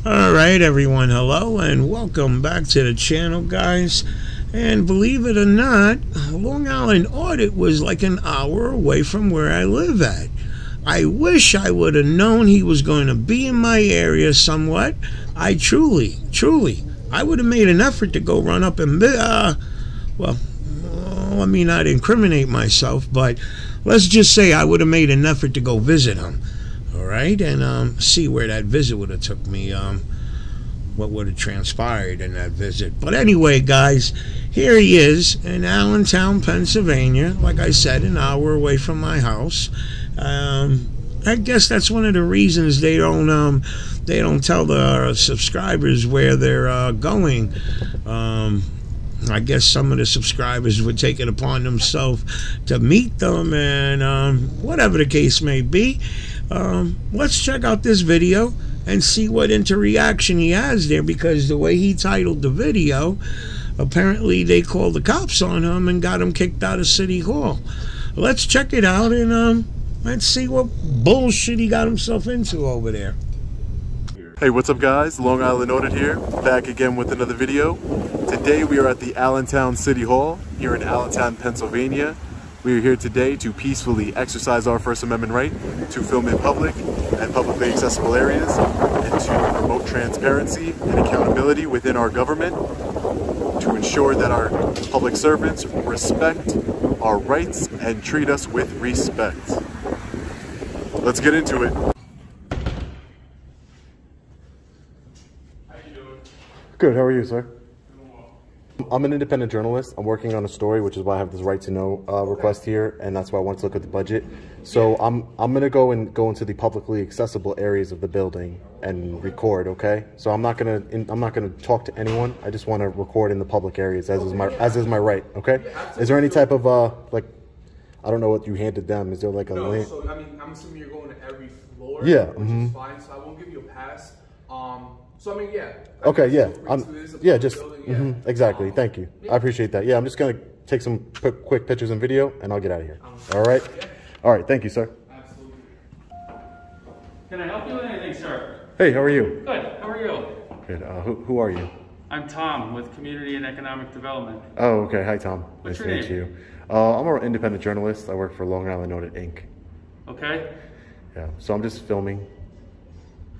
Alright everyone, hello and welcome back to the channel, guys. And believe it or not, Long Island Audit was like an hour away from where I live at. I wish I would have known he was going to be in my area somewhat. I truly, I would have made an effort to go run up and, let me not incriminate myself, but let's just say I would have made an effort to go visit him. Alright, and see where that visit would have took me, what would have transpired in that visit. But anyway, guys, here he is in Allentown, Pennsylvania. Like I said, an hour away from my house. I guess that's one of the reasons they don't tell the subscribers where they're going. I guess some of the subscribers would take it upon themselves to meet them, and whatever the case may be. Let's check out this video and see what interaction he has there, because the way he titled the video, apparently they called the cops on him and got him kicked out of City Hall. Let's check it out and let's see what bullshit he got himself into over there. Hey, what's up guys? Long Island Audit here, back again with another video. Today we are at the Allentown City Hall here in Allentown, Pennsylvania. We are here today to peacefully exercise our First Amendment right to film in public and publicly accessible areas, and to promote transparency and accountability within our government, to ensure that our public servants respect our rights and treat us with respect. Let's get into it. How you doing? Good, how are you, sir? I'm an independent journalist. I'm working on a story, which is why I have this right to know request here, and that's why I want to look at the budget. So I'm gonna go into the publicly accessible areas of the building and record. Okay? So I'm not gonna talk to anyone. I just want to record in the public areas, as is my right. Okay? Is there any type of like, I don't know what you handed them. Is there like a link? So I mean, I'm assuming you're going to every floor. Yeah. Which is fine. So I won't give you a pass. So I mean, yeah. Okay, yeah. Yeah. Exactly. Thank you. Yeah. I appreciate that. Yeah, I'm just gonna take some quick pictures and video, and I'll get out of here. All right. Yeah. All right. Thank you, sir. Absolutely. Can I help you with anything, sir? Hey, how are you? Good. How are you? Good. Who are you? I'm Tom with Community and Economic Development. Oh, okay. Hi, Tom. What's nice your to meet name? you. I'm an independent journalist. I work for Long Island Audit, Inc. Okay. Yeah. So I'm just filming.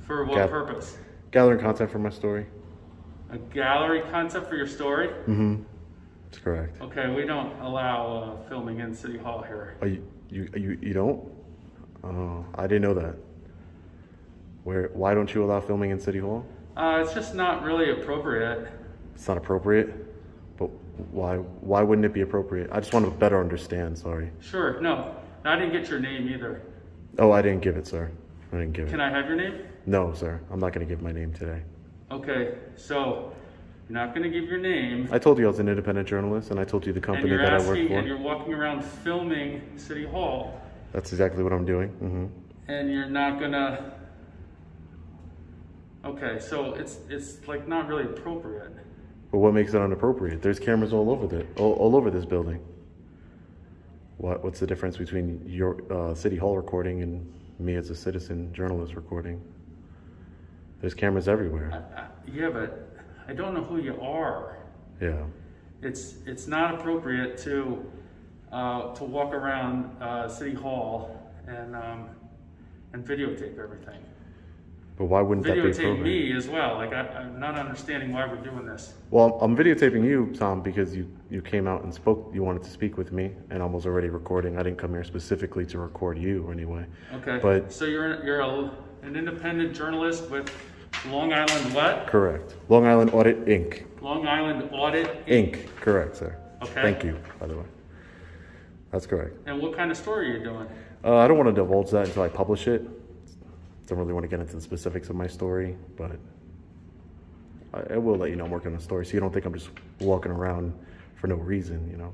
For what purpose? Gathering content for my story. A gallery concept for your story? Mm-hmm. That's correct. Okay, we don't allow filming in City Hall here. Oh, you don't? Oh, I didn't know that. Why don't you allow filming in City Hall? It's just not really appropriate. It's not appropriate? But why wouldn't it be appropriate? I just want to better understand, sorry. Sure, no. I didn't get your name either. Oh, I didn't give it, sir. I didn't give it. Can I have your name? No, sir. I'm not going to give my name today. Okay, so you're not going to give your name. I told you I was an independent journalist, and I told you the company that I work for. And you're walking around filming City Hall. That's exactly what I'm doing. Mm-hmm. And you're not going to... Okay, so it's like not really appropriate. But what makes it inappropriate? There's cameras all over this building. What's the difference between your City Hall recording and me as a citizen journalist recording? There's cameras everywhere. Yeah, but I don't know who you are. Yeah. It's not appropriate to walk around City Hall and videotape everything. But why wouldn't that be appropriate? Videotape me as well. Like I'm not understanding why we're doing this. Well, I'm videotaping you, Tom, because you came out and spoke. You wanted to speak with me, and I was already recording. I didn't come here specifically to record you anyway. Okay. But so you're an independent journalist with Long Island what? Correct. Long Island Audit, Inc. Long Island Audit Inc. Correct, sir. Okay. Thank you, by the way. That's correct. And what kind of story are you doing? I don't want to divulge that until I publish it. Don't really want to get into the specifics of my story, but I will let you know I'm working on a story, so you don't think I'm just walking around for no reason, you know.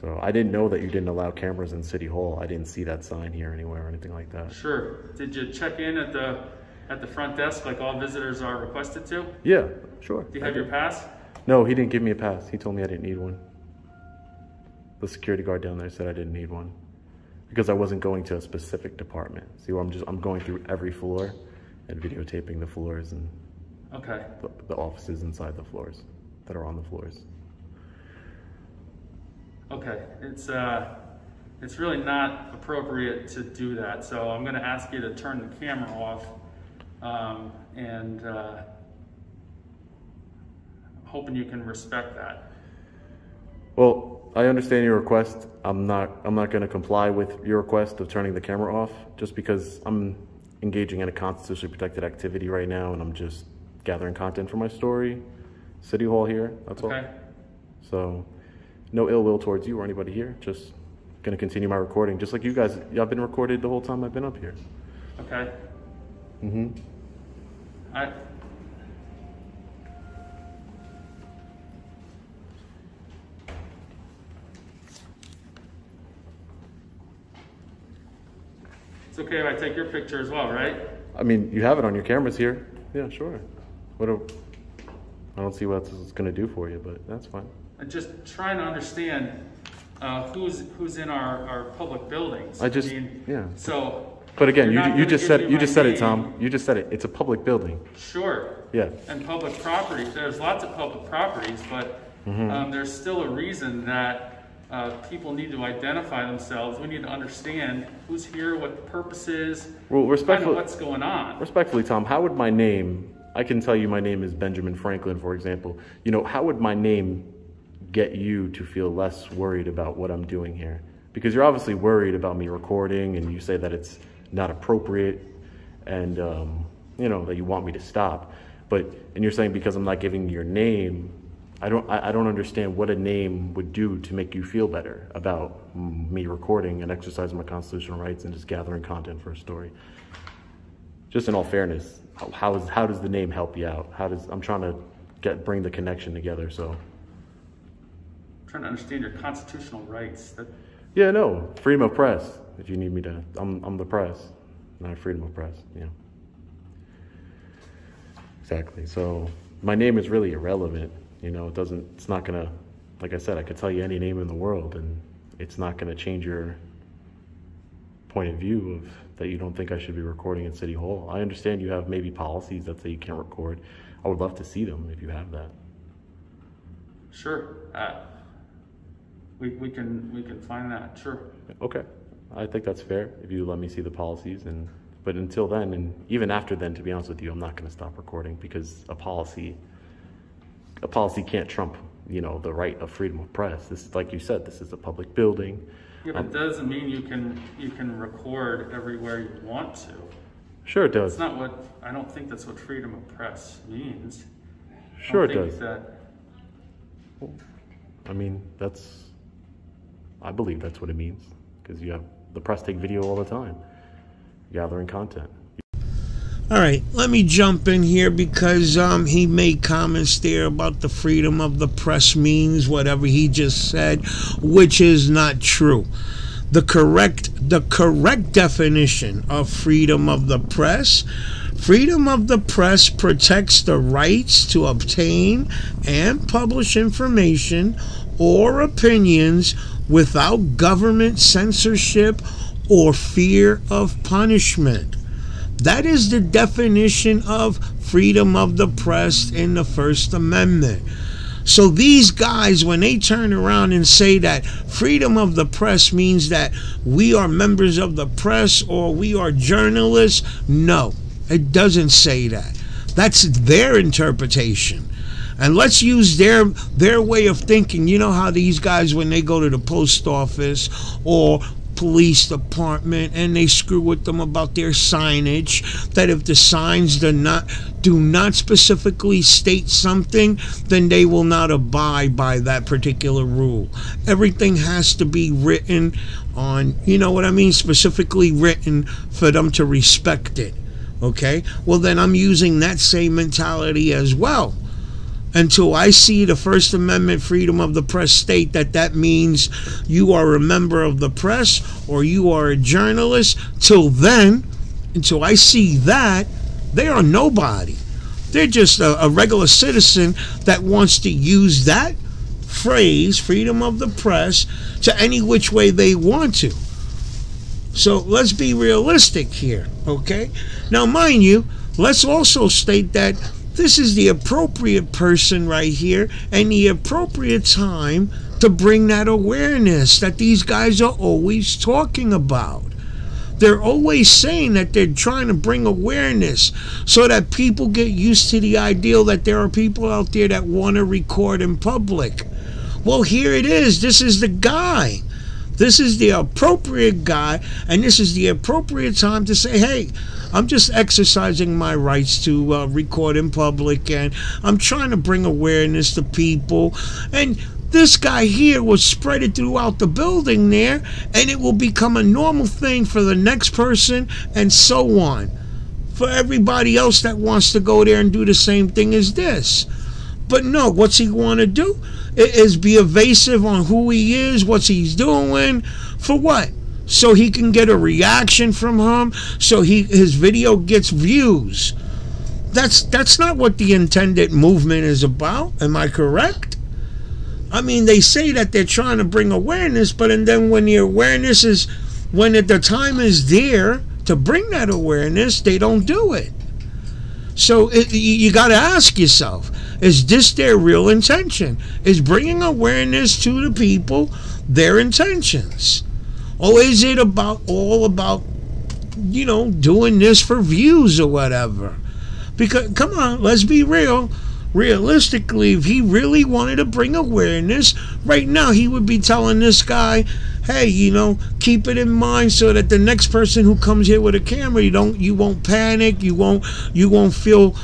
So I didn't know that you didn't allow cameras in City Hall. I didn't see that sign here anywhere or anything like that. Sure. Did you check in at the front desk like all visitors are requested to? Yeah, sure. Do you have your pass? No, he didn't give me a pass. He told me I didn't need one. The security guard down there said I didn't need one, because I wasn't going to a specific department. See, where I'm going through every floor and videotaping the floors and Okay. the offices inside the floors that are on the floors. Okay. It's really not appropriate to do that. So I'm going to ask you to turn the camera off, and hoping you can respect that. Well, I understand your request. I'm not going to comply with your request of turning the camera off, just because I'm engaging in a constitutionally protected activity right now, and I'm just gathering content for my story. City Hall here, that's all. Okay. So, no ill will towards you or anybody here. Just going to continue my recording, just like you guys. Y'all been recorded the whole time I've been up here. Okay. Mm-hmm. It's okay if I take your picture as well, right? I mean, you have it on your cameras here. Yeah, sure. I don't see what it's going to do for you, but that's fine. I'm just trying to understand who's in our public buildings. Yeah. So. But again, you just said it, name. Tom. You just said it. It's a public building. Sure. Yeah. And public property. There's lots of public properties, but there's still a reason that people need to identify themselves. We need to understand who's here, what the purpose is, well, respectfully, what's going on. Respectfully, Tom, how would my name? I can tell you my name is Benjamin Franklin, for example. You know, how would my name get you to feel less worried about what I'm doing here? Because you're obviously worried about me recording, and you say that it's not appropriate, and you know, that you want me to stop. And you're saying because I'm not giving your name, I don't understand what a name would do to make you feel better about me recording and exercising my constitutional rights and just gathering content for a story. Just in all fairness, how does the name help you out? I'm trying to bring the connection together. So, I'm trying to understand your constitutional rights. Yeah, no, freedom of press. If you need me to, I'm the press, not freedom of press. Yeah, exactly. So my name is really irrelevant. You know, it's not gonna, like I said, I could tell you any name in the world, and it's not gonna change your point of view of that you don't think I should be recording in City Hall. I understand you have maybe policies that say you can't record. I would love to see them if you have that. Sure. We can find that. Sure. Okay. I think that's fair if you let me see the policies, but until then, and even after then, to be honest with you, I'm not going to stop recording, because a policy can't trump, you know, the right of freedom of press. This is, like you said, this is a public building. Yeah, but it doesn't mean you can record everywhere you want to. Sure it does. I don't think that's what freedom of press means. Sure it does. Well, I mean, I believe that's what it means, because you have the press take video all the time, gathering content. All right, let me jump in here, because he made comments there about the freedom of the press means whatever he just said, which is not true. The correct definition of freedom of the press: freedom of the press protects the rights to obtain and publish information or opinions without government censorship or fear of punishment. That is the definition of freedom of the press in the First Amendment. So these guys, when they turn around and say that freedom of the press means that we are members of the press or we are journalists, no, it doesn't say that. That's their interpretation. And let's use their way of thinking. You know how these guys, when they go to the post office or police department and they screw with them about their signage, that if the signs do not specifically state something, then they will not abide by that particular rule. Everything has to be written on, you know what I mean, specifically written for them to respect it. Okay? Well, then I'm using that same mentality as well. Until I see the First Amendment freedom of the press state that means you are a member of the press or you are a journalist, until I see that, they are nobody. They're just a regular citizen that wants to use that phrase, freedom of the press, to any which way they want to. So let's be realistic here, okay? Now, mind you, let's also state that this is the appropriate person right here and the appropriate time to bring that awareness that these guys are always talking about. They're always saying that they're trying to bring awareness so that people get used to the ideal that there are people out there that want to record in public. Well, here it is. This is the guy. This is the appropriate guy, and this is the appropriate time to say, hey, I'm just exercising my rights to record in public, and I'm trying to bring awareness to people. And this guy here will spread it throughout the building there, and it will become a normal thing for the next person, and so on. For everybody else that wants to go there and do the same thing as this. But no, what's he want to do? Is be evasive on who he is, what he's doing, for what? So he can get a reaction from him, so his video gets views. That's not what the intended movement is about. Am I correct? I mean, they say that they're trying to bring awareness, but and then when the awareness is, when the time is there to bring that awareness, they don't do it. So you got to ask yourself, is this their real intention? Is bringing awareness to the people their intentions? Or is it all about, you know, doing this for views or whatever? Because, come on, let's be real. Realistically, if he really wanted to bring awareness, right now he would be telling this guy, hey, you know, keep it in mind so that the next person who comes here with a camera, you won't panic, you won't feel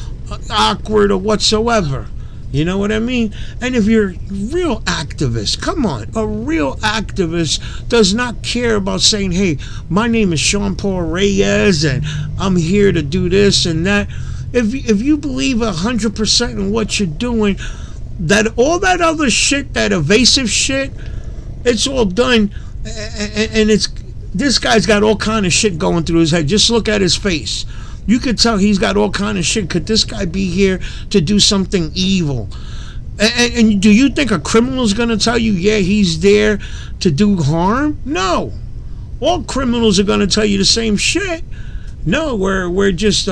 awkward or whatsoever. You know what I mean? And if you're a real activist, come on, a real activist does not care about saying, hey, my name is Sean Paul Reyes and I'm here to do this and that. If you believe 100% in what you're doing, that all that other shit, that evasive shit, it's all done, and it's, this guy's got all kind of shit going through his head. Just look at his face. You could tell he's got all kind of shit. Could this guy be here to do something evil? And do you think a criminal is going to tell you, yeah, he's there to do harm? No. All criminals are going to tell you the same shit. No, we're just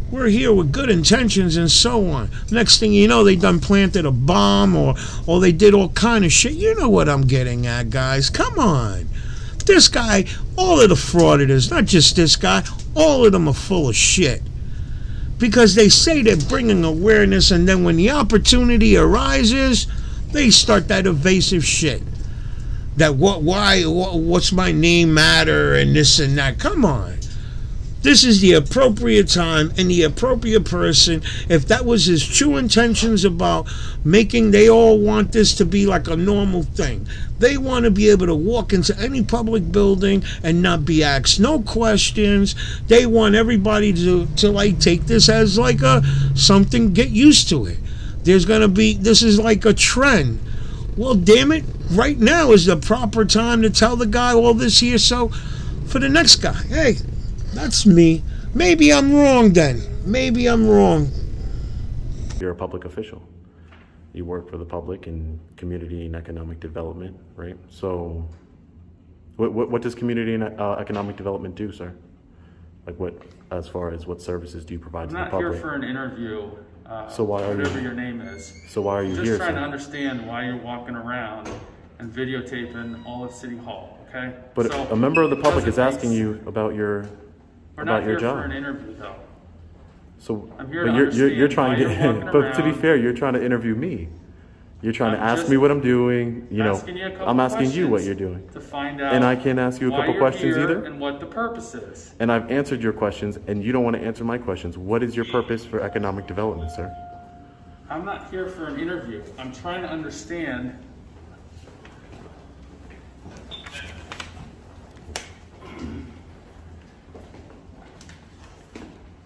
we're here with good intentions and so on. Next thing you know, they done planted a bomb or they did all kind of shit. You know what I'm getting at, guys. Come on. This guy, all of the frauditors, not just this guy, all of them are full of shit. Because they say they're bringing awareness, and then when the opportunity arises, they start that evasive shit. That what's my name matter and this and that. Come on. This is the appropriate time and the appropriate person. If that was his true intentions about making, they all want this to be like a normal thing. They want to be able to walk into any public building and not be asked no questions. They want everybody to like take this as like a something, get used to it. There's going to be, this is like a trend. Well, damn it, right now is the proper time to tell the guy all this here. So for the next guy, hey, that's me. Maybe I'm wrong then. Maybe I'm wrong. You're a public official. You work for the public in community and economic development, right? So what does community and economic development do, sir? Like what, as far as what services do you provide to the public? I'm not here for an interview, so why are whatever you, your name is. So why are you I'm here, just trying sir? to understand why you're walking around and videotaping all of City Hall, okay? But so, a member of the public is asking you about your we're about not your here job. for an interview, though. So, I'm here but to you're understand trying why to you're walking but to be around. fair, you're trying to interview me. You're trying to I'm ask me what I'm doing. You know, asking you a couple I'm asking you what questions you're doing. to find out And I can't ask you a why couple you're questions here either. and what the purpose is. And I've answered your questions, and you don't want to answer my questions. What is your purpose for economic development, sir? I'm not here for an interview. I'm trying to understand.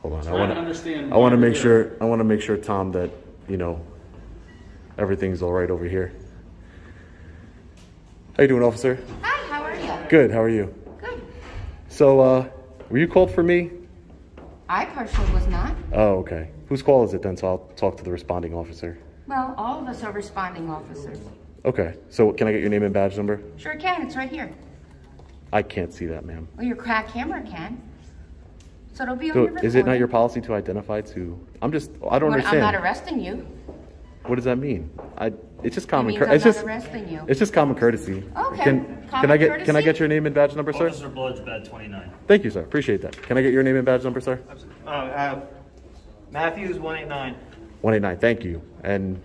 Hold on. Trying to understand I want to why make you're sure. I want to make sure, Tom, that you know everything's all right over here. How you doing, officer? Hi, how are you? Good. How are you? Good. So, were you called for me? I personally was not. Oh, okay. Whose call is it then? So I'll talk to the responding officer. Well, all of us are responding officers. Okay. So can I get your name and badge number? Sure can, it's right here. I can't see that, ma'am. Well, your crack camera can. So it'll be on So your recording. is it not your policy to identify to? I don't Well, understand. I'm not arresting you. What does that mean? It's just common. It means It's I'm just not arresting you. It's just common courtesy. Okay. Can I Common get courtesy? your name and badge number, sir? Officer Blood's bed 29. Thank you, sir. Appreciate that. Can I get your name and badge number, sir? Matthews 189. 189. Thank you. And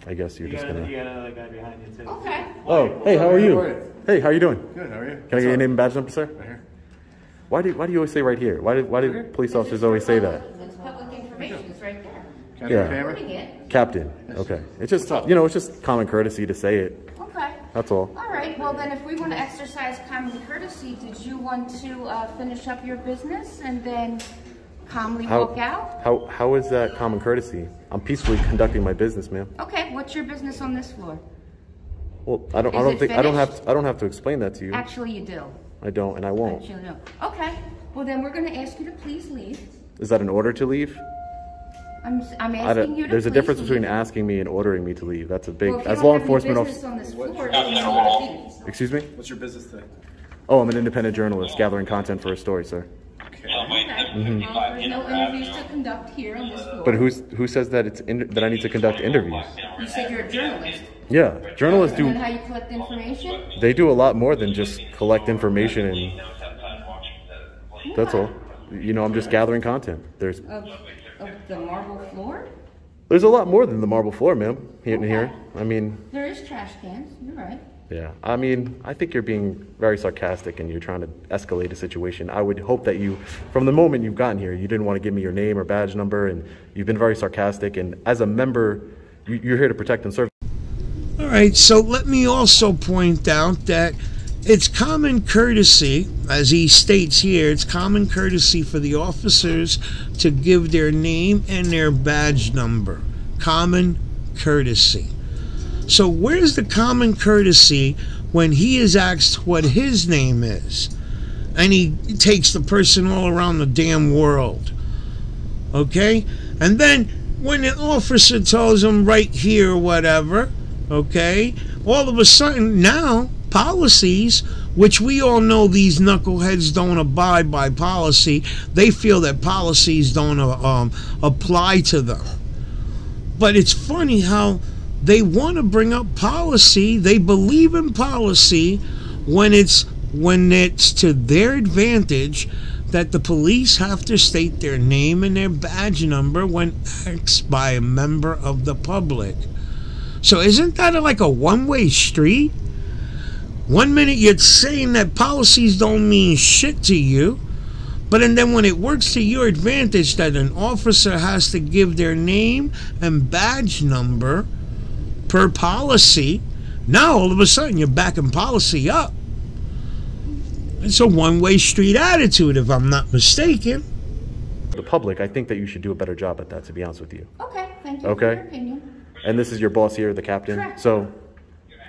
I guess you're You just got gonna. another guy behind you too. Okay. Oh, hey, how are you? Hey, how are you doing? Good. How are you? Can I get your name and badge number, sir? Right here. Why do you always say right here? Why do police officers always say that? It's public information. It's right there. Yeah. Recording it. Captain. Okay. It's just it's just common courtesy to say it. Okay. That's all. All right. Well, then, if we want to exercise common courtesy, did you want to finish up your business and then calmly walk out? How is that common courtesy? I'm peacefully conducting my business, ma'am. Okay. What's your business on this floor? Well, I don't have to explain that to you. Actually, you do. I don't, and I won't. Actually, no. Okay. Well, then we're going to ask you to please leave. Is that an order to leave? I'm asking you to There's a please difference leave. between asking me and ordering me to leave. That's a big. Well, if you as don't law have any enforcement business officer. on this floor, then you need to leave. Excuse me? What's your business today? Oh, I'm an independent journalist gathering content for a story, sir. Okay. Well, there's no interviews to conduct here on this floor. But who says that that I need to conduct interviews? You said you're a journalist. Yeah, journalists And then do. how you collect information? They do a lot more than just collect information, and that's all. I'm just gathering content. There's Of the marble floor? a lot more than the marble floor, ma'am. Here. I mean, There is trash cans. You're right. yeah. I mean, I think you're being very sarcastic and you're trying to escalate a situation. I would hope that from the moment you've gotten here, you didn't want to give me your name or badge number, and you've been very sarcastic. And as a member, you're here to protect and serve. All right, so let me also point out that it's common courtesy, as he states here, it's common courtesy for the officers to give their name and their badge number. Common courtesy. So where's the common courtesy when he is asked what his name is? And he takes the person all around the damn world. Okay? And then when the officer tells him right here, whatever, okay, all of a sudden now policies, which we all know these knuckleheads don't abide by policy, they feel that policies don't apply to them. But it's funny how they want to bring up policy, they believe in policy when it's to their advantage that the police have to state their name and their badge number when asked by a member of the public. So isn't that like a one-way street? One minute you're saying that policies don't mean shit to you, but then when it works to your advantage that an officer has to give their name and badge number per policy, now all of a sudden you're backing policy up. It's a one-way street attitude, if I'm not mistaken. The public, I think that you should do a better job at that, to be honest with you. Okay, thank you Okay. for your opinion. And this is your boss here, the captain. Correct. So,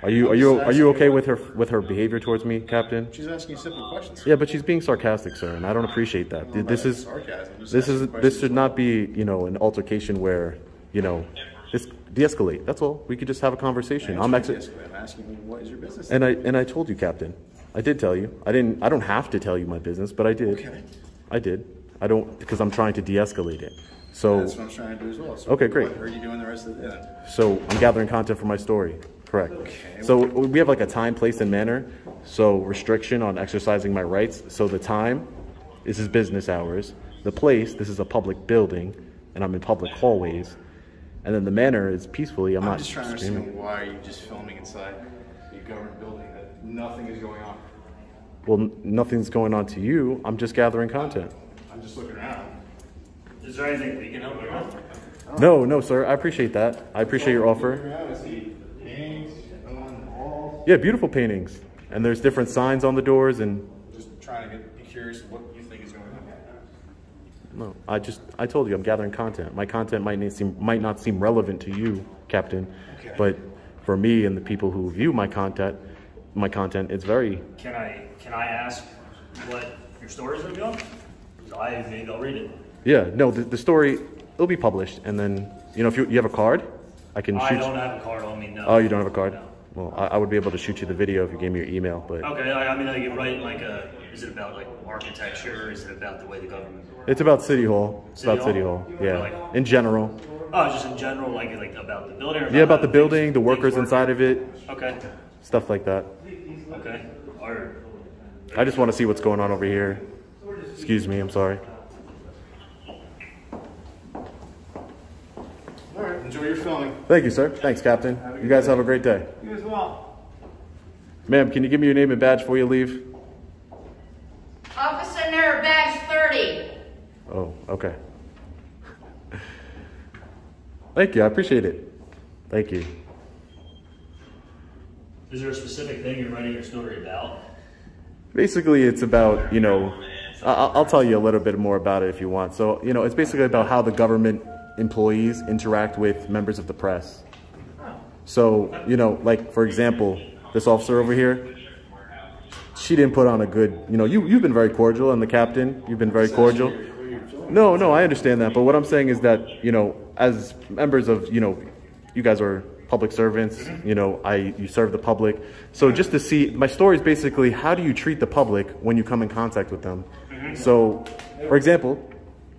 are you okay with her behavior towards me, Captain? She's asking you simple questions. Yeah, but she's being sarcastic, sir, and I don't appreciate that. Sarcasm. This should not be, an altercation where, this de-escalate. That's all. We could just have a conversation. I'm asking you, what is your business? And I told you, Captain. I did tell you. I don't have to tell you my business, but I did. Okay. I did. I don't, because I'm trying to de-escalate it. So That's what I'm trying to do as well. So okay, great. What are you doing the rest of the day? So I'm gathering content for my story. Correct. Okay. So we have like a time, place, and manner. So restriction on exercising my rights. So the time, this is business hours. The place, this is a public building, and I'm in public hallways. And then the manner is peacefully. I'm not just trying to screaming. understand why are you just filming inside a government building that nothing is going on. Well, nothing's going on to you. I'm just gathering content. I'm just looking around. Is there anything we can help you with? No, sir. I appreciate that. I appreciate your offer. I see paintings on the walls. Yeah, beautiful paintings. And there's different signs on the doors and... Just trying to be curious of what you think is going on. No, I told you I'm gathering content. My content might not seem relevant to you, Captain, Okay. but for me and the people who view my content, it's very... Can I ask what your story is going to be on? Because maybe I'll read it. Yeah, no, the story, it'll be published, and then, if you have a card, I can shoot I don't have a card on me, no. Oh, you don't have a card? No. Well, I would be able to shoot you the video if you gave me your email, but... Okay, I mean, I can write like is it about like architecture? Is it about the way the government... It's about City Hall. It's about City Hall, yeah. Like, in general. Oh, just in general, like about the building? Or Yeah, about the building, the workers inside of it. Okay. Stuff like that. Okay. Or... I just want to see what's going on over here. Excuse me, I'm sorry. All right, enjoy your filming. Thank you, sir. Thanks, Captain. You guys have a great day. You as well. Ma'am, can you give me your name and badge before you leave? Officer Nerve, badge 30. Oh, okay. Thank you, I appreciate it. Thank you. Is there a specific thing you're writing your story about? Basically, it's about, you know, I'll tell you a little bit more about it if you want. So, you know, it's basically about how the government employees interact with members of the press. So, you know, like, for example, this officer over here, she didn't put on a good, you know, you've been very cordial, and the captain, you've been very cordial. No, I understand that. But what I'm saying is that, you know, as members of, you know, you guys are public servants, you know, you serve the public. So just to see, my story is basically, how do you treat the public when you come in contact with them? So, for example,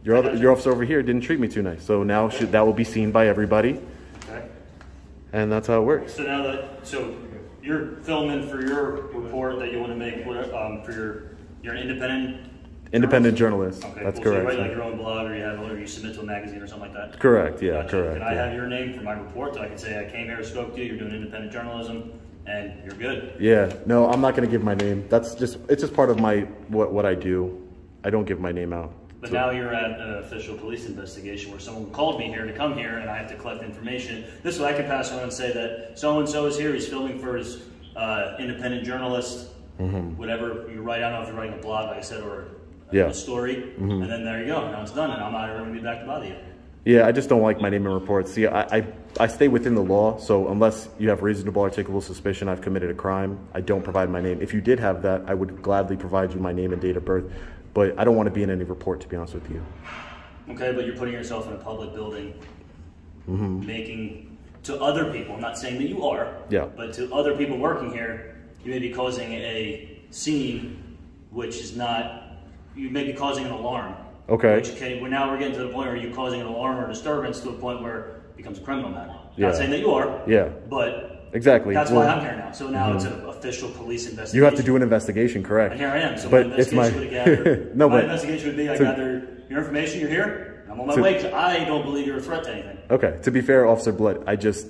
your officer over here didn't treat me too nice. So now that will be seen by everybody. Okay. And that's how it works. So now so you're filming for your report that you want to make for you're an independent journalist. Okay, That's cool. correct. So you write like your own blog, or you submit to a magazine or something like that? Correct, yeah, Gotcha. correct. Can I yeah. have your name for my report so I can say I came here, spoke to you, you're doing independent journalism, and you're good? Yeah, no, I'm not going to give my name. It's just part of my what I do. I don't give my name out. But now you're at an official police investigation where someone called me here to come here and I have to collect information. This way I can pass on and say that so-and-so is here, he's filming for his independent journalist, whatever you write. I don't know if you're writing a blog, like I said, or a story, and then there you go. Now it's done, and I'm not ever going to be back to bother you. Yeah, I just don't like my name in reports. See, I stay within the law, so unless you have reasonable articulable suspicion I've committed a crime, I don't provide my name. If you did have that, I would gladly provide you my name and date of birth, but I don't want to be in any report, to be honest with you. Okay, but you're putting yourself in a public building, making, to other people, I'm not saying that you are, but to other people working here, you may be causing a scene which is not, you may be causing an alarm. Okay. Well, now we're getting to the point where you're causing an alarm or disturbance to a point where it becomes a criminal matter. Yeah. Not saying that you are. Yeah. But exactly. That's why I'm here now. So now it's an official police investigation. You have to do an investigation, correct? And here I am. So but my investigation would gather. My investigation would be I gather your information. You're here. I'm on my way. I don't believe you're a threat to anything. Okay. To be fair, Officer Blood, I just,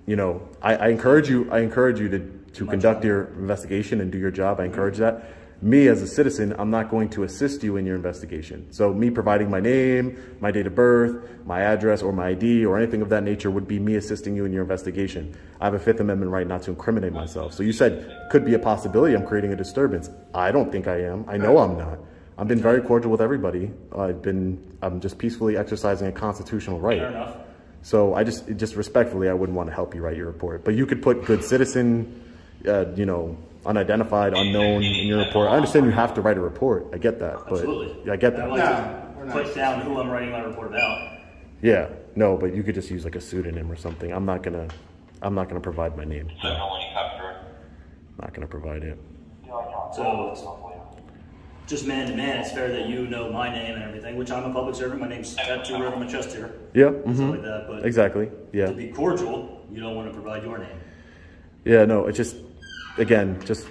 you know, I encourage you. I encourage you to conduct your investigation and do your job. I encourage that. Me as a citizen, I'm not going to assist you in your investigation. So me providing my name, my date of birth, my address, or my ID, or anything of that nature would be me assisting you in your investigation. I have a Fifth Amendment right not to incriminate myself. So you said could be a possibility I'm creating a disturbance. I don't think I am. I know I'm not. I've been very cordial with everybody. I'm just peacefully exercising a constitutional right. Fair enough. So just respectfully, I wouldn't want to help you write your report. But you could put good citizen, you know, unidentified, unknown in your report. I understand you have to write a report. I get that. But absolutely. I get that. I like to put down who I'm writing my report about. Yeah. No, but you could just use like a pseudonym or something. I'm not gonna provide my name. No. Not gonna provide it. So just man to man, it's fair that you know my name and everything, which I'm a public servant. My name's tattooed right on my chest here. Yeah. Stuff like that. But exactly. Yeah. to be cordial, you don't want to provide your name. Yeah. No. It's just. Again, just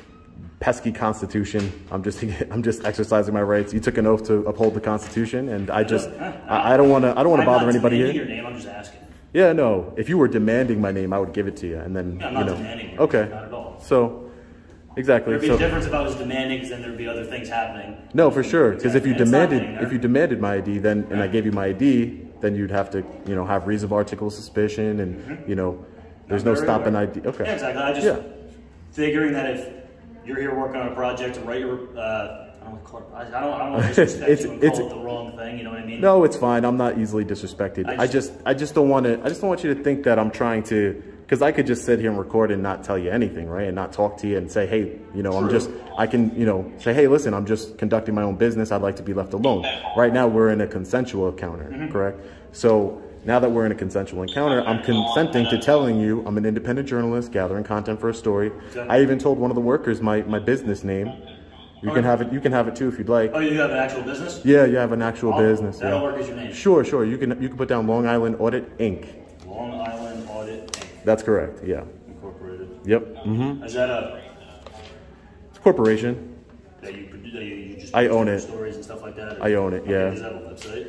pesky Constitution. I'm just exercising my rights. You took an oath to uphold the Constitution, and I don't want to bother anybody here. Your name, I'm just asking. Yeah, no. If you were demanding my name, I would give it to you, and then I'm not demanding your okay. name, not at all. So, exactly. There'd be a difference if I was demanding, because then there'd be other things happening. No, for sure. Because if you demanded my ID, then and I gave you my ID, then you'd have to have reasonable articulable suspicion, and there's no stopping ID. Okay. Yeah, exactly. I just figuring that if you're here working on a project to write your, I don't want to disrespect you and call it the wrong thing. You know what I mean? No, it's fine. I'm not easily disrespected. I just don't want you to think that I'm trying to, because I could just sit here and record and not tell you anything, right? And not talk to you and say, hey, I can say, hey, listen, I'm just conducting my own business. I'd like to be left alone. Right now, we're in a consensual encounter, correct? So now that we're in a consensual encounter, I'm consenting to telling you I'm an independent journalist gathering content for a story. I even told one of the workers my business name. You can have it. You can have it too if you'd like. Oh, you have an actual business? Yeah, you have an actual business. That'll Yeah. work as your name. Sure, sure. You can put down Long Island Audit Inc. Long Island Audit Inc. That's correct. Yeah. Incorporated. Yep. Mm-hmm. Is that a It's a corporation. that you just I own it. stories and stuff like that? I own it. Yeah. Is that a website?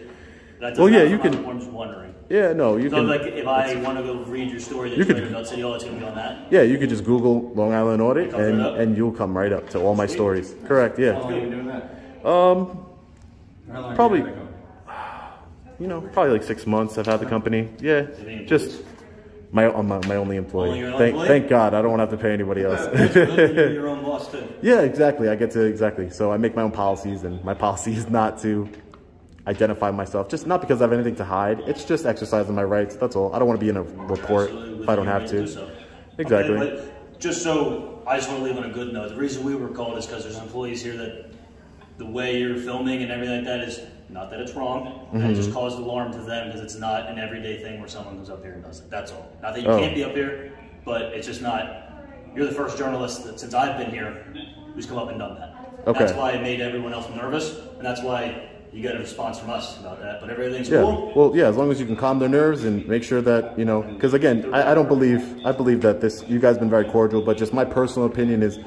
That's Well, yeah, you can- I'm just wondering. Yeah. No, you So, can. like, if I want to go read your story that You you could- wrote about City Hall, it's going to be on that? Yeah, you could just Google Long Island Audit Comes right up? and you'll come right up to all my stories. Correct. How Yeah. long have you been doing that? Um, How long Probably- have you had it probably like 6 months I've had the company. Yeah. Just my only employee. Only your own Thank employee? thank God I don't want to have to pay anybody else. You're your own boss, too. Yeah, exactly. I get to exactly. So I make my own policies, and my policy is not to identify myself. Just not because I have anything to hide. It's just exercising my rights. That's all. I don't want to be in a report Absolutely, if I don't within have your to. right do so. Exactly. Okay, but just so I just want to leave on a good note. The reason we were called is because there's employees here that the way you're filming and everything like that is not that it's wrong. And it just caused alarm to them because it's not an everyday thing where someone comes up here and does it. That's all. Not that you can't be up here, but it's just not. You're the first journalist that, since I've been here, who's come up and done that. Okay. That's why it made everyone else nervous, and that's why you got a response from us about that. But everything's Yeah. cool. Well, yeah. As long as you can calm their nerves and make sure that because again, I don't believe. I believe that you guys have been very cordial, but just my personal opinion is,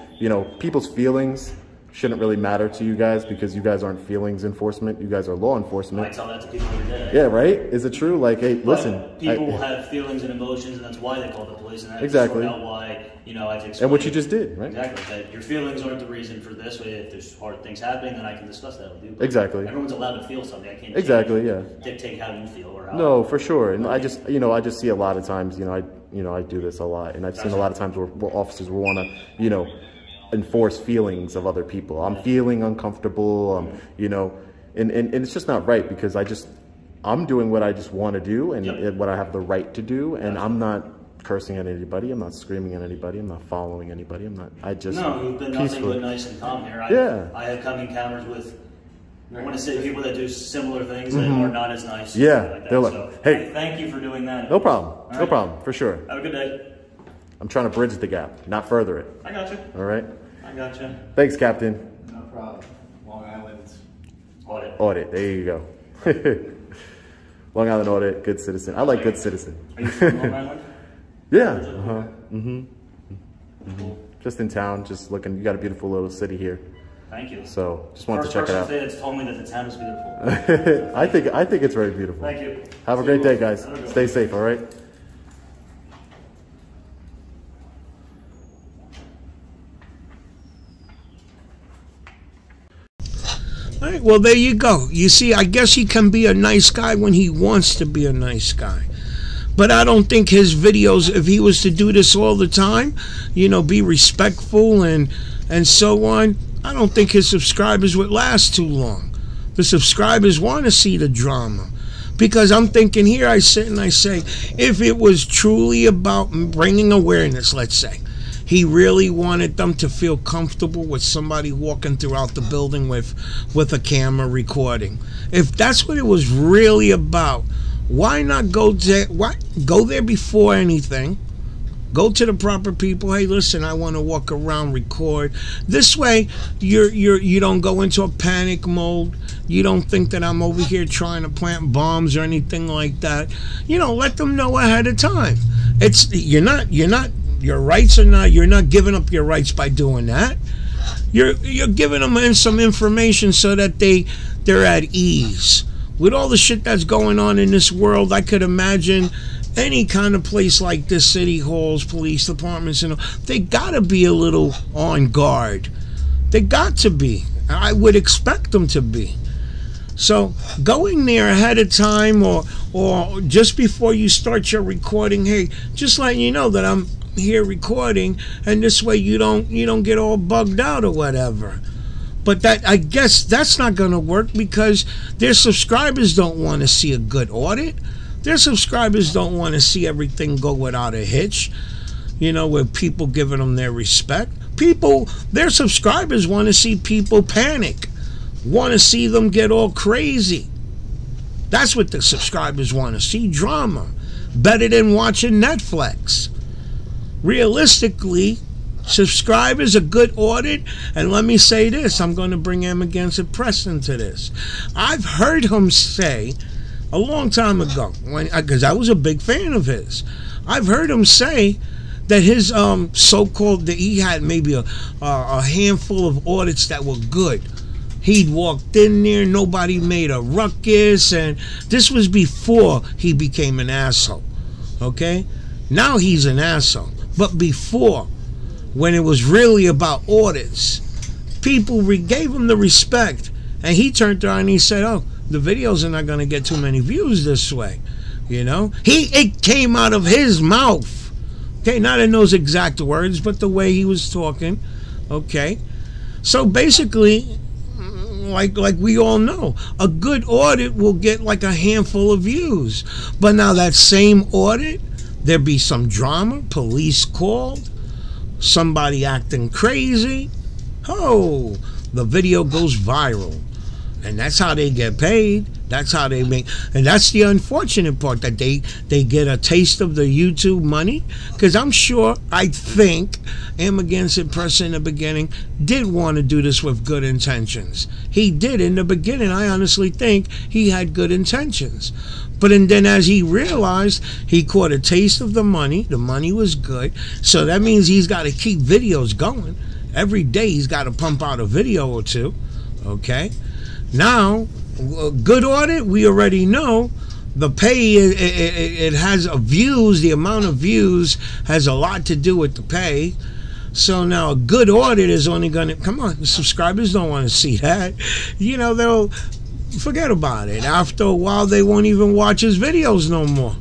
people's feelings shouldn't really matter to you guys because you guys aren't feelings enforcement. You guys are law I enforcement. tell that to people every day. Yeah. Right. Is it true? Like, hey, But listen. people have feelings and emotions, and that's why they call the police, and that's Exactly. sort of why I have to explain. And what you just did, right? Exactly. That your feelings aren't the reason for this. If there's hard things happening, then I can discuss that with you. But Exactly. Everyone's allowed to feel something. I can't Exactly. Yeah. dictate how you feel or how. No, for sure. And I just see a lot of times, I do this a lot, and I've seen a lot of times where officers will want to, enforce feelings of other people. I'm feeling uncomfortable, and it's just not right because I'm doing what I just want to do and what I have the right to do, and I'm not cursing at anybody. I'm not screaming at anybody. I'm not following anybody. I just No, you've been nothing peacefully. but nice and calm here. Yeah. I have come encounters with. I want to say people that do similar things that are not as nice. Yeah, like that. they're like, So, hey. thank you for doing that. No problem. No right. problem. For sure. Have a good day. I'm trying to bridge the gap, not further it. I got you. All right. I got you. Thanks, Captain. No problem. Long Island's. Audit. Audit. There you go. Long Island Audit. Good citizen. I like good citizen. Are you from Long Island? Yeah. Just in town, just looking. You got a beautiful little city here. Thank you. So just wanted First to check it person out. today that's told me that the town is beautiful. I think it's very beautiful. Thank you. Have a great day, guys. Stay safe. All right. All right, well, there you go. You see, I guess he can be a nice guy when he wants to be a nice guy. But I don't think his videos, if he was to do this all the time, be respectful and so on, I don't think his subscribers would last too long. The subscribers want to see the drama. Because I'm thinking here, I sit and I say, if it was truly about bringing awareness, let's say, he really wanted them to feel comfortable with somebody walking throughout the building with a camera recording. If that's what it was really about, why not go there before anything? Go to the proper people. Hey, listen, I want to walk around, record. This way, you don't go into a panic mode. You don't think that I'm over here trying to plant bombs or anything like that. Let them know ahead of time. Your rights are not. You're not giving up your rights by doing that. You're giving them some information so that they're at ease. With all the shit that's going on in this world, I could imagine any kind of place like this, city halls, police departments, they gotta be a little on guard. They got to be. I would expect them to be. So going there ahead of time or just before you start your recording, hey, just letting you know that I'm here recording, and this way you don't get all bugged out or whatever. But I guess that's not going to work because their subscribers don't want to see a good audit. Their subscribers don't want to see everything go without a hitch, with people giving them their respect. Their subscribers want to see people panic, want to see them get all crazy. That's what the subscribers want to see, drama. Better than watching Netflix. Realistically, subscribers, a good audit, and let me say this, I'm going to bring him against it, Press into this. I've heard him say a long time ago, because I was a big fan of his, I've heard him say that his so-called, that he had maybe a handful of audits that were good. He'd walked in there, nobody made a ruckus, and this was before he became an asshole, okay? Now he's an asshole, but before, when it was really about audits, people gave him the respect, and he turned around and he said, oh, the videos are not going to get too many views this way, you know? It came out of his mouth, okay? Not in those exact words, but the way he was talking, okay? So basically, like we all know, a good audit will get like a handful of views. But now that same audit, there'd be some drama, police called, somebody acting crazy. Oh, the video goes viral. And that's how they get paid. That's how they make, and that's the unfortunate part, that they get a taste of the YouTube money. Because I'm sure, I think, Against Press in the beginning did want to do this with good intentions. He did in the beginning. I honestly think he had good intentions. But and then as he realized, he caught a taste of the money was good. So that means he's got to keep videos going. Every day he's got to pump out a video or two. Okay? Now, a good audit, we already know the pay, it has views, the amount of views has a lot to do with the pay. So now a good audit is only going to, come on, the subscribers don't want to see that. You know, they'll forget about it. After a while, they won't even watch his videos no more.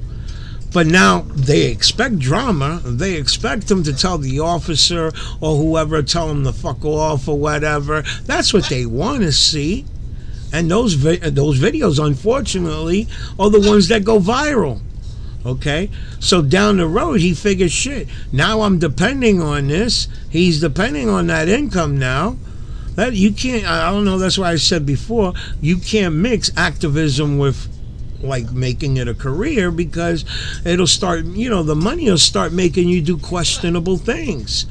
But now they expect drama. They expect him to tell the officer or whoever, tell him to fuck off or whatever. That's what they want to see. And those videos, unfortunately, are the ones that go viral. Okay? So down the road, he figures, shit, now I'm depending on this. He's depending on that income now. That you can't, I don't know, that's why I said before, you can't mix activism with, like, making it a career, because it'll start, you know, the money will start making you do questionable things.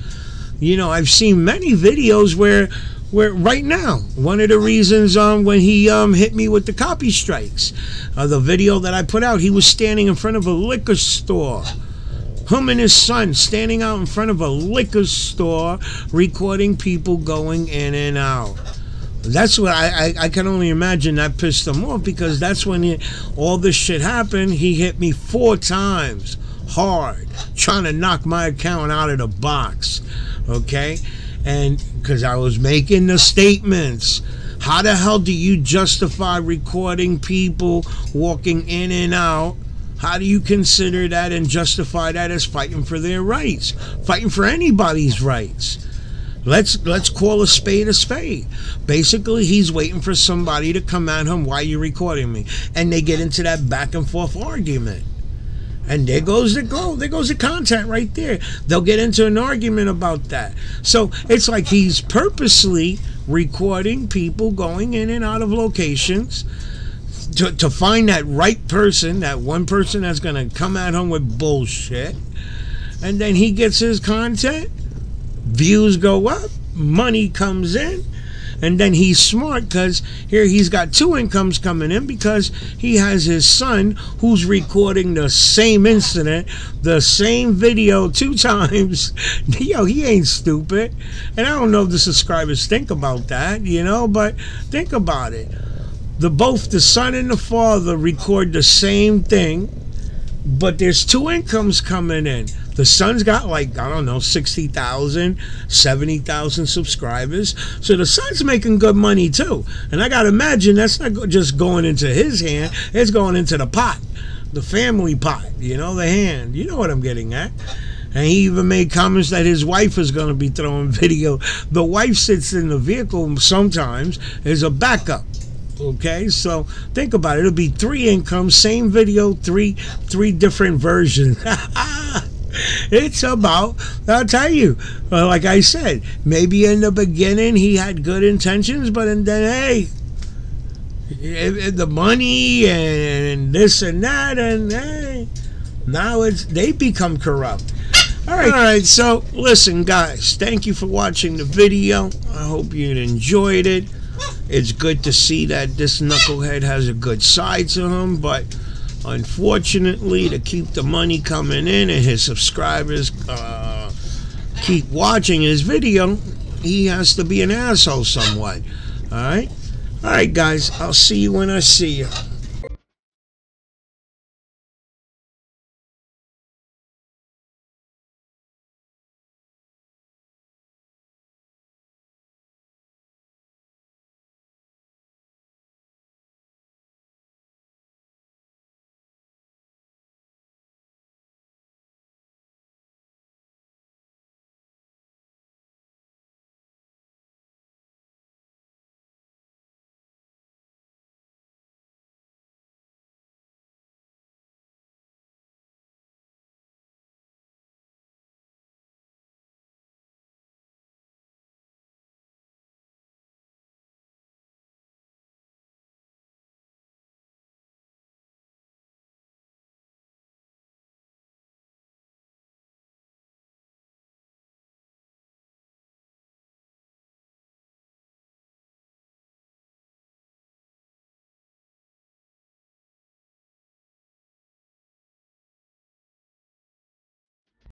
You know, I've seen many videos where right now, one of the reasons when he hit me with the copy strikes, the video that I put out, he was standing in front of a liquor store. Him and his son standing out in front of a liquor store, recording people going in and out. That's what I can only imagine that pissed him off, because that's when all this shit happened. He hit me 4 times hard, trying to knock my account out of the box. Okay? And because I was making the statements. How the hell do you justify recording people walking in and out? How do you consider that and justify that as fighting for their rights? Fighting for anybody's rights. Let's call a spade a spade. Basically, he's waiting for somebody to come at him, why are you recording me? And they get into that back and forth argument. And there goes the content right there. They'll get into an argument about that. So it's like he's purposely recording people going in and out of locations to find that right person, that one person that's going to come at him with bullshit. And then he gets his content, views go up, money comes in. And then he's smart, because here he's got 2 incomes coming in, because he has his son who's recording the same incident, the same video 2 times. Yo, he ain't stupid. And I don't know if the subscribers think about that, you know, but think about it. Both the son and the father record the same thing, but there's 2 incomes coming in. The son's got, like, I don't know, 60,000, 70,000 subscribers. So the son's making good money too. And I gotta imagine that's not just going into his hand, it's going into the pot, the family pot, you know, the hand. You know what I'm getting at. And he even made comments that his wife is going to be throwing video. The wife sits in the vehicle sometimes as a backup. Okay, so think about it. It'll be 3 incomes, same video, three different versions. It's about, I'll tell you, like I said, maybe in the beginning he had good intentions, but then, hey, the money and this and that, and now they become corrupt. All right, so listen, guys, thank you for watching the video. I hope you enjoyed it. It's good to see that this knucklehead has a good side to him, but unfortunately, to keep the money coming in and his subscribers keep watching his video, he has to be an asshole somewhat. All right, guys, I'll see you when I see you.